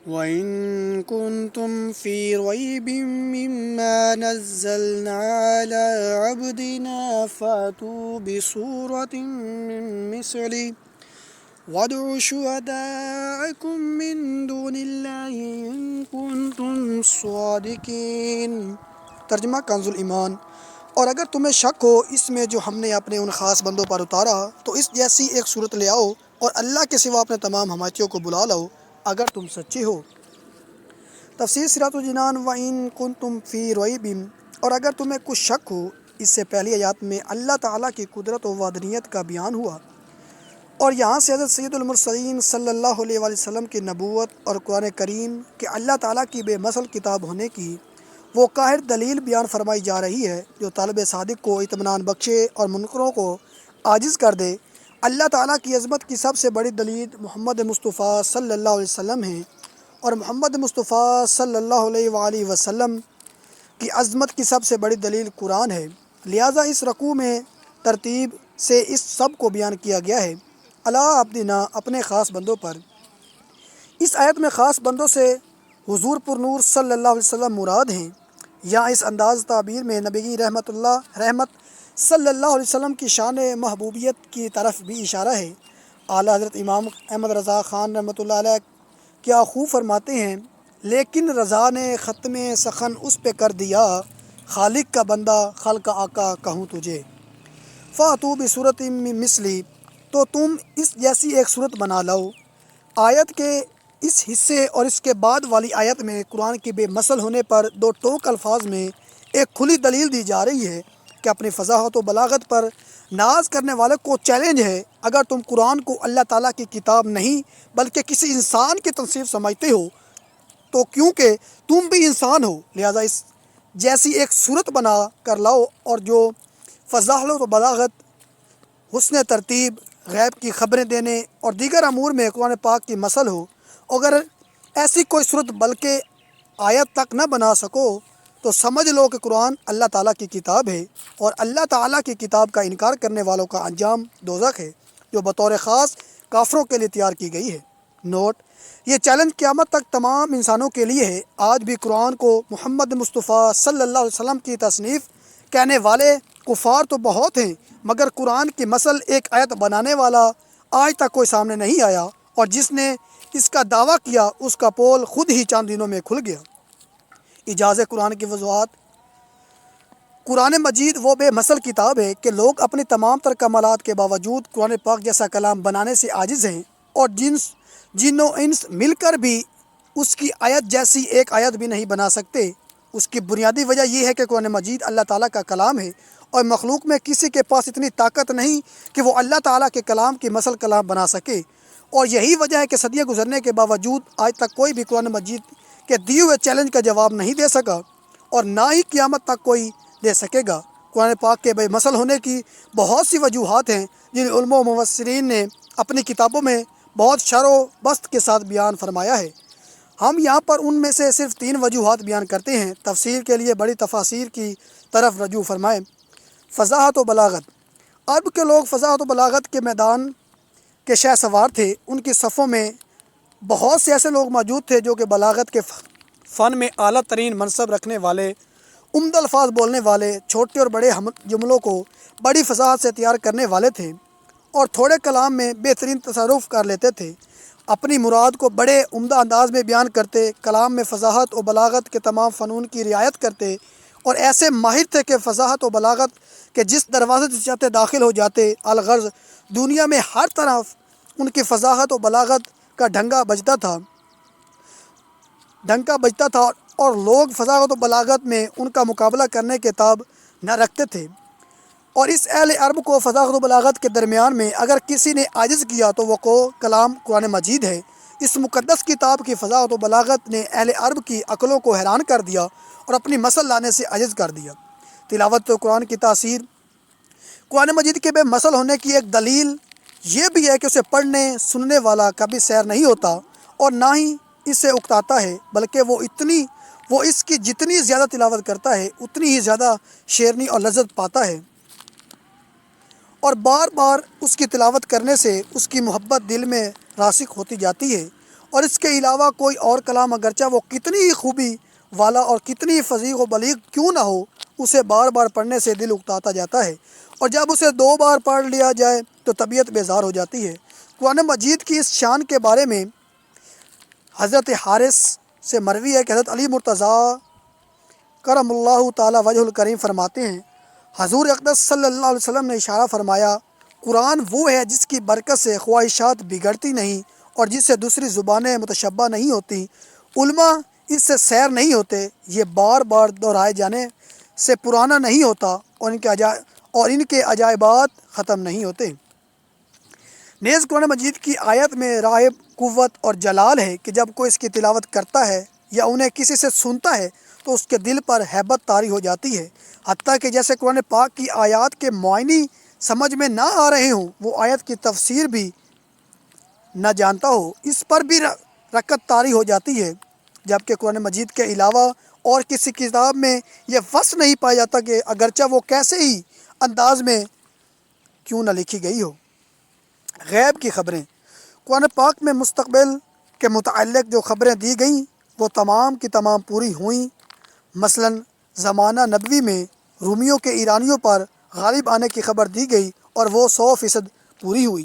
وَإِن كُنتُمْ فِي رَيْبٍ مِّمَّا نَزَّلْنَا عَلَىٰ عَبْدِنَا فَأْتُوا بِسُورَةٍ مِّن مِّثْلِهِ وَادْعُوا شُهَدَاءَكُم مِّن دُونِ اللَّهِ إِن كُنتُمْ صَادِقِينَ۔ ترجمہ کنز الایمان۔ اور اگر تمہیں شک ہو اس میں جو ہم نے اپنے ان خاص بندوں پر اتارا تو اس جیسی ایک صورت لے آؤ اور اللہ کے سوا اپنے تمام حمایتیوں کو بلا لاؤ اگر تم سچے ہو۔ تفسیر صراط الجنان۔ وَإِن كُنتُمْ فِي رَيْبٍ، اور اگر تمہیں کچھ شک ہو، اس سے پہلی آیات میں اللہ تعالیٰ کی قدرت و وحدانیت کا بیان ہوا، اور یہاں سے حضرت سید المرسلین صلی اللہ علیہ وآلہ وسلم کی نبوت اور قرآن کریم کہ اللہ تعالیٰ کی بے مثل کتاب ہونے کی وہ قاہر دلیل بیان فرمائی جا رہی ہے جو طالب صادق کو اطمینان بخشے اور منکروں کو عاجز کر دے۔ اللہ تعالیٰ کی عظمت کی سب سے بڑی دلیل محمد مصطفیٰ صلی اللہ علیہ وسلم ہے، اور محمد مصطفیٰ صلی اللہ علیہ وآلہ وسلم کی عظمت کی سب سے بڑی دلیل قرآن ہے۔ لہٰذا اس رکوع میں ترتیب سے اس سب کو بیان کیا گیا ہے۔ اللہ عبدنا، اپنے خاص بندوں پر۔ اس آیت میں خاص بندوں سے حضور پر نور صلی اللہ علیہ وسلم مراد ہیں۔ یہاں اس انداز تعبیر میں نبی رحمت صلی اللہ علیہ وسلم کی شان محبوبیت کی طرف بھی اشارہ ہے۔ اعلیٰ حضرت امام احمد رضا خان رحمۃ اللہ علیہ کیا خوب فرماتے ہیں، لیکن رضا نے ختم سخن اس پہ کر دیا، خالق کا بندہ خلق کا آقا کہوں تجھے۔ فَأْتُوا بِسُورَةٍ مِّن مِّثْلِهِ، تو تم اس جیسی ایک صورت بنا لو۔ آیت کے اس حصے اور اس کے بعد والی آیت میں قرآن کے بے مثل ہونے پر دو ٹوک الفاظ میں ایک کھلی دلیل دی جا رہی ہے کہ اپنی فصاحت و بلاغت پر ناز کرنے والے کو چیلنج ہے، اگر تم قرآن کو اللہ تعالیٰ کی کتاب نہیں بلکہ کسی انسان کی تصنیف سمجھتے ہو تو کیونکہ تم بھی انسان ہو، لہذا اس جیسی ایک صورت بنا کر لاؤ اور جو فصاحت و بلاغت، حسن ترتیب، غیب کی خبریں دینے اور دیگر امور میں قرآن پاک کی مثل ہو۔ اگر ایسی کوئی صورت بلکہ آیت تک نہ بنا سکو تو سمجھ لو کہ قرآن اللہ تعالیٰ کی کتاب ہے، اور اللہ تعالیٰ کی کتاب کا انکار کرنے والوں کا انجام دوزخ ہے جو بطور خاص کافروں کے لیے تیار کی گئی ہے۔ نوٹ: یہ چیلنج قیامت تک تمام انسانوں کے لیے ہے۔ آج بھی قرآن کو محمد مصطفیٰ صلی اللہ علیہ وسلم کی تصنیف کہنے والے کفار تو بہت ہیں، مگر قرآن کی مثل ایک آیت بنانے والا آج تک کوئی سامنے نہیں آیا، اور جس نے اس کا دعویٰ کیا اس کا پول خود ہی چند دنوں میں کھل گیا۔ اجاز قرآن کی وضاحت: قرآن مجید وہ بے مثل کتاب ہے کہ لوگ اپنی تمام تر کمالات کے باوجود قرآن پاک جیسا کلام بنانے سے عاجز ہیں، اور جن و انس مل کر بھی اس کی آیت جیسی ایک آیت بھی نہیں بنا سکتے۔ اس کی بنیادی وجہ یہ ہے کہ قرآن مجید اللہ تعالیٰ کا کلام ہے، اور مخلوق میں کسی کے پاس اتنی طاقت نہیں کہ وہ اللہ تعالیٰ کے کلام کی مثل کلام بنا سکے، اور یہی وجہ ہے کہ صدیاں گزرنے کے باوجود آج تک کوئی بھی قرآن مجید کے دیے ہوئے چیلنج کا جواب نہیں دے سکا، اور نہ ہی قیامت تک کوئی دے سکے گا۔ قرآن پاک کے بے مثل ہونے کی بہت سی وجوہات ہیں جن علماء و مفسرین نے اپنی کتابوں میں بہت شرح و بسط کے ساتھ بیان فرمایا ہے۔ ہم یہاں پر ان میں سے صرف 3 وجوہات بیان کرتے ہیں۔ تفسیر کے لیے بڑی تفاسیر کی طرف رجوع فرمائیں۔ فصاحت و بلاغت: عرب کے لوگ فصاحت و بلاغت کے میدان کے شہ سوار تھے۔ ان کی صفوں میں بہت سے ایسے لوگ موجود تھے جو کہ بلاغت کے فن میں اعلیٰ ترین منصب رکھنے والے، عمدہ الفاظ بولنے والے، چھوٹے اور بڑے جملوں کو بڑی فصاحت سے تیار کرنے والے تھے، اور تھوڑے کلام میں بہترین تصرف کر لیتے تھے۔ اپنی مراد کو بڑے عمدہ انداز میں بیان کرتے، کلام میں فصاحت و بلاغت کے تمام فنون کی رعایت کرتے، اور ایسے ماہر تھے کہ فصاحت و بلاغت کے جس دروازے سے چاہتے داخل ہو جاتے۔ الغرض دنیا میں ہر طرف ان کی فصاحت و بلاغت کا ڈھنکا بجتا تھا، اور لوگ فصاحت و بلاغت میں ان کا مقابلہ کرنے کے تاب نہ رکھتے تھے۔ اور اس اہل عرب کو فصاحت و بلاغت کے درمیان میں اگر کسی نے عاجز کیا تو وہ کلام قرآن مجید ہے۔ اس مقدس کتاب کی فصاحت و بلاغت نے اہل عرب کی عقلوں کو حیران کر دیا اور اپنی مثل لانے سے عاجز کر دیا۔ تلاوت قرآن کی تاثیر: قرآن مجید کے بے مثل ہونے کی ایک دلیل یہ بھی ہے کہ اسے پڑھنے سننے والا کبھی سیر نہیں ہوتا اور نہ ہی اسے اکتاتا ہے، بلکہ وہ اس کی جتنی زیادہ تلاوت کرتا ہے اتنی ہی زیادہ شیرنی اور لذت پاتا ہے، اور بار بار اس کی تلاوت کرنے سے اس کی محبت دل میں راسخ ہوتی جاتی ہے، اور اس کے علاوہ کوئی اور کلام اگرچہ وہ کتنی ہی خوبی والا اور کتنی ہی فصیح و بلیغ کیوں نہ ہو، اسے بار بار پڑھنے سے دل اکتاتا جاتا ہے، اور جب اسے 2 بار پڑھ لیا جائے تو طبیعت بیزار ہو جاتی ہے۔ قرآن مجید کی اس شان کے بارے میں حضرت حارث سے مروی ہے کہ حضرت علی مرتضیٰ کرم اللہ تعالی وجہ الکریم فرماتے ہیں، حضور اقدس صلی اللہ علیہ وسلم نے اشارہ فرمایا، قرآن وہ ہے جس کی برکت سے خواہشات بگڑتی نہیں اور جس سے دوسری زبانیں متشبہ نہیں ہوتی، علماء اس سے سیر نہیں ہوتے، یہ بار بار دہرائے جانے سے پرانا نہیں ہوتا، اور ان کے عجائبات ختم نہیں ہوتے۔ نیز قرآن مجید کی آیت میں رائے قوت اور جلال ہے کہ جب کوئی اس کی تلاوت کرتا ہے یا انہیں کسی سے سنتا ہے تو اس کے دل پر ہیبت طاری ہو جاتی ہے، حتیٰ کہ جیسے قرآن پاک کی آیات کے معنی سمجھ میں نہ آ رہے ہوں، وہ آیت کی تفسیر بھی نہ جانتا ہو، اس پر بھی رکت طاری ہو جاتی ہے، جبکہ قرآن مجید کے علاوہ اور کسی کتاب میں یہ وصف نہیں پایا جاتا کہ اگرچہ وہ کیسے ہی انداز میں کیوں نہ لکھی گئی ہو۔ غیب کی خبریں، قرآن پاک میں مستقبل کے متعلق جو خبریں دی گئیں وہ تمام کی تمام پوری ہوئیں۔ مثلاً زمانہ نبوی میں رومیوں کے ایرانیوں پر غالب آنے کی خبر دی گئی اور وہ 100% پوری ہوئی۔